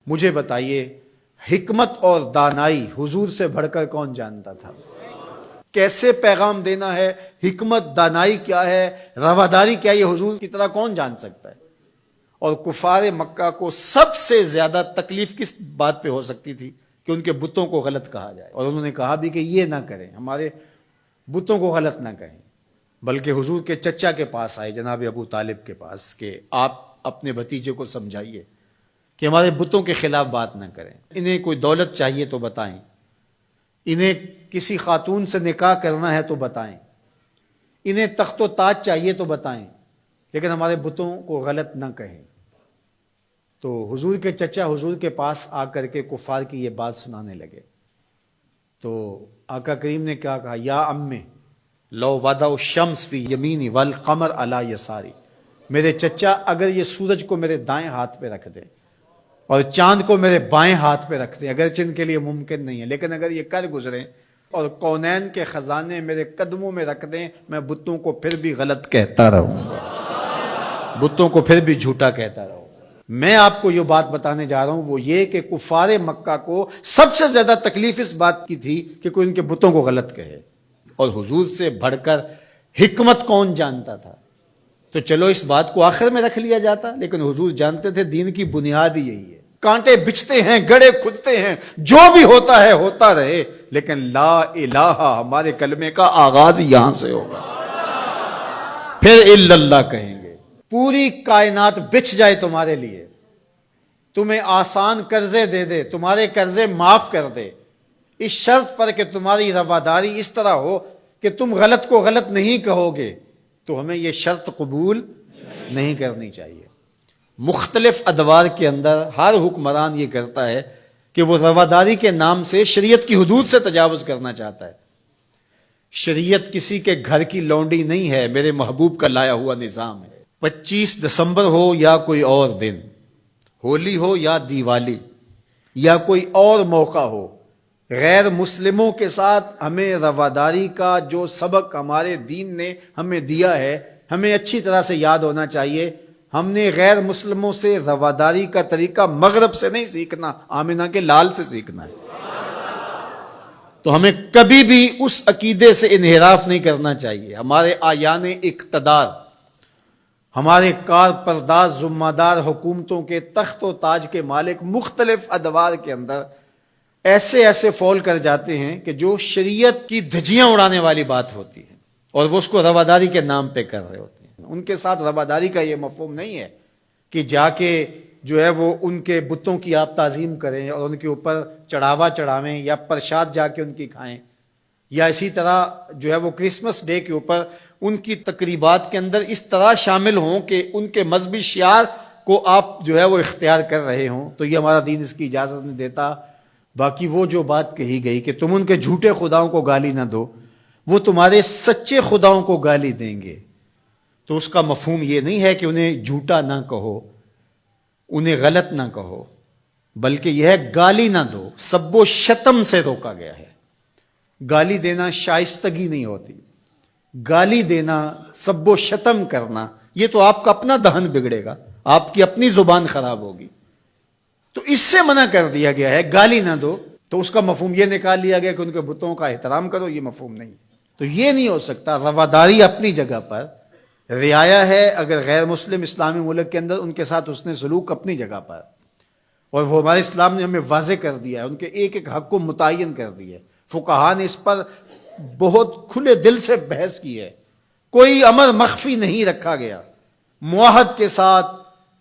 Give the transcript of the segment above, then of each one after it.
مجھے بتائیے حکمت اور دانائی حضور سے بڑھ کر کون جانتا تھا؟ کیسے پیغام دینا ہے، حکمت دانائی کیا ہے، رواداری کیا ہے، یہ حضور کی طرح کون جان سکتا ہے؟ اور کفار مکہ کو سب سے زیادہ تکلیف کس بات پہ ہو سکتی تھی کہ ان کے بتوں کو غلط کہا جائے، اور انہوں نے کہا بھی کہ یہ نہ کریں، ہمارے بتوں کو غلط نہ کہیں، بلکہ حضور کے چچا کے پاس آئے، جناب ابو طالب کے پاس، کہ آپ اپنے بھتیجے کو سمجھائیے کہ ہمارے بتوں کے خلاف بات نہ کریں، انہیں کوئی دولت چاہیے تو بتائیں، انہیں کسی خاتون سے نکاح کرنا ہے تو بتائیں، انہیں تخت و تاج چاہیے تو بتائیں، لیکن ہمارے بتوں کو غلط نہ کہیں۔ تو حضور کے چچا حضور کے پاس آ کر کے کفار کی یہ بات سنانے لگے، تو آقا کریم نے کیا کہا؟ یا امی لو وضع الشمس فی یمینی والقمر علی یساری، میرے چچا اگر یہ سورج کو میرے دائیں ہاتھ پہ رکھ دیں اور چاند کو میرے بائیں ہاتھ پہ رکھ دیں، اگرچہ ان کے لیے ممکن نہیں ہے، لیکن اگر یہ کر گزریں اور کونین کے خزانے میرے قدموں میں رکھ دیں، میں بتوں کو پھر بھی غلط کہتا رہوں گا، بتوں کو پھر بھی جھوٹا کہتا رہوں گا۔ میں آپ کو یہ بات بتانے جا رہا ہوں وہ یہ کہ کفار مکہ کو سب سے زیادہ تکلیف اس بات کی تھی کہ کوئی ان کے بتوں کو غلط کہے، اور حضور سے بڑھ کر حکمت کون جانتا تھا؟ تو چلو اس بات کو آخر میں رکھ لیا جاتا، لیکن حضور جانتے تھے دین کی بنیاد ہی یہی ہے، کانٹے بچتے ہیں، گڑے کھدتے ہیں، جو بھی ہوتا ہے ہوتا رہے، لیکن لا الہ ہمارے کلمے کا آغاز یہاں سے ہوگا، پھر الا اللہ کہیں گے۔ پوری کائنات بچھ جائے تمہارے لیے، تمہیں آسان قرضے دے دے، تمہارے قرضے معاف کر دے، اس شرط پر کہ تمہاری رواداری اس طرح ہو کہ تم غلط کو غلط نہیں کہو گے، تو ہمیں یہ شرط قبول نہیں کرنی چاہیے۔ مختلف ادوار کے اندر ہر حکمران یہ کرتا ہے کہ وہ رواداری کے نام سے شریعت کی حدود سے تجاوز کرنا چاہتا ہے۔ شریعت کسی کے گھر کی لونڈی نہیں ہے، میرے محبوب کا لایا ہوا نظام ہے۔ 25 دسمبر ہو یا کوئی اور دن، ہولی ہو یا دیوالی یا کوئی اور موقع ہو، غیر مسلموں کے ساتھ ہمیں رواداری کا جو سبق ہمارے دین نے ہمیں دیا ہے، ہمیں اچھی طرح سے یاد ہونا چاہیے۔ ہم نے غیر مسلموں سے رواداری کا طریقہ مغرب سے نہیں سیکھنا، آمنہ کے لال سے سیکھنا ہے۔ تو ہمیں کبھی بھی اس عقیدے سے انحراف نہیں کرنا چاہیے۔ ہمارے آیان اقتدار، ہمارے کار پرداز ذمہ دار حکومتوں کے تخت و تاج کے مالک مختلف ادوار کے اندر ایسے فول کر جاتے ہیں کہ جو شریعت کی دھجیاں اڑانے والی بات ہوتی ہے، اور وہ اس کو رواداری کے نام پہ کر رہے ہوتے ہیں۔ ان کے ساتھ رواداری کا یہ مفہوم نہیں ہے کہ جا کے جو ہے وہ ان کے بتوں کی آپ تعظیم کریں اور ان کے اوپر چڑھاوا چڑھاویں یا پرشاد جا کے ان کی کھائیں، یا اسی طرح جو ہے وہ کرسمس ڈے کے اوپر ان کی تقریبات کے اندر اس طرح شامل ہوں کہ ان کے مذہبی شعار کو آپ جو ہے وہ اختیار کر رہے ہوں، تو یہ ہمارا دین اس کی اجازت نہیں دیتا۔ باقی وہ جو بات کہی گئی کہ تم ان کے جھوٹے خداؤں کو گالی نہ دو، وہ تمہارے سچے خداؤں کو گالی دیں گے، تو اس کا مفہوم یہ نہیں ہے کہ انہیں جھوٹا نہ کہو، انہیں غلط نہ کہو، بلکہ یہ ہے گالی نہ دو۔ سب و شتم سے روکا گیا ہے۔ گالی دینا شائستگی نہیں ہوتی، گالی دینا، سب و شتم کرنا، یہ تو آپ کا اپنا دہن بگڑے گا، آپ کی اپنی زبان خراب ہوگی، تو اس سے منع کر دیا گیا ہے گالی نہ دو۔ تو اس کا مفہوم یہ نکال لیا گیا کہ ان کے بتوں کا احترام کرو، یہ مفہوم نہیں۔ تو یہ نہیں ہو سکتا۔ رواداری اپنی جگہ پر، رعایا ہے اگر غیر مسلم اسلامی ملک کے اندر ان کے ساتھ اس نے سلوک اپنی جگہ پر، اور وہ ہمارے اسلام نے ہمیں واضح کر دیا ہے، ان کے ایک ایک حق کو متعین کر دیا ہے۔ فقہاء نے اس پر بہت کھلے دل سے بحث کی ہے، کوئی امر مخفی نہیں رکھا گیا، معاہد کے ساتھ،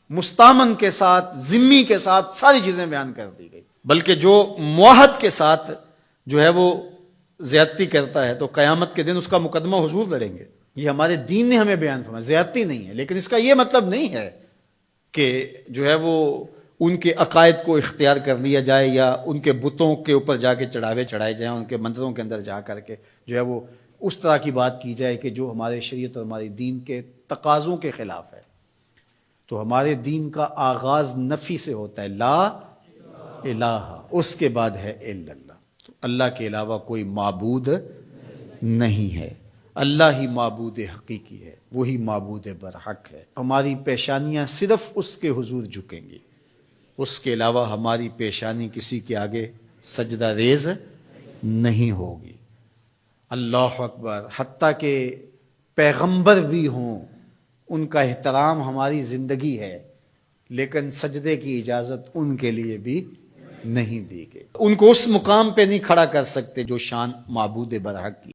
مستامن کے ساتھ، ذمی کے ساتھ ساری چیزیں بیان کر دی گئی، بلکہ جو معاہد کے ساتھ جو ہے وہ زیادتی کرتا ہے تو قیامت کے دن اس کا مقدمہ حضور لڑیں گے۔ یہ ہمارے دین نے ہمیں بیان فرمایا، زیادتی نہیں ہے، لیکن اس کا یہ مطلب نہیں ہے کہ جو ہے وہ ان کے عقائد کو اختیار کر لیا جائے یا ان کے بتوں کے اوپر جا کے چڑھاوے چڑھائے جائیں، ان کے مندروں کے اندر جا کر کے جو ہے وہ اس طرح کی بات کی جائے کہ جو ہمارے شریعت اور ہمارے دین کے تقاضوں کے خلاف ہے۔ تو ہمارے دین کا آغاز نفی سے ہوتا ہے، لا الہ، اس کے بعد ہے الا اللہ، تو اللہ کے علاوہ کوئی معبود نہیں ہے، اللہ ہی معبود حقیقی ہے، وہی معبود برحق ہے۔ ہماری پیشانیاں صرف اس کے حضور جھکیں گی، اس کے علاوہ ہماری پیشانی کسی کے آگے سجدہ ریز نہیں ہوگی۔ اللہ اکبر۔ حتیٰ کہ پیغمبر بھی ہوں، ان کا احترام ہماری زندگی ہے، لیکن سجدے کی اجازت ان کے لیے بھی نہیں دی گئی۔ ان کو اس مقام پہ نہیں کھڑا کر سکتے جو شان معبود برحق کی۔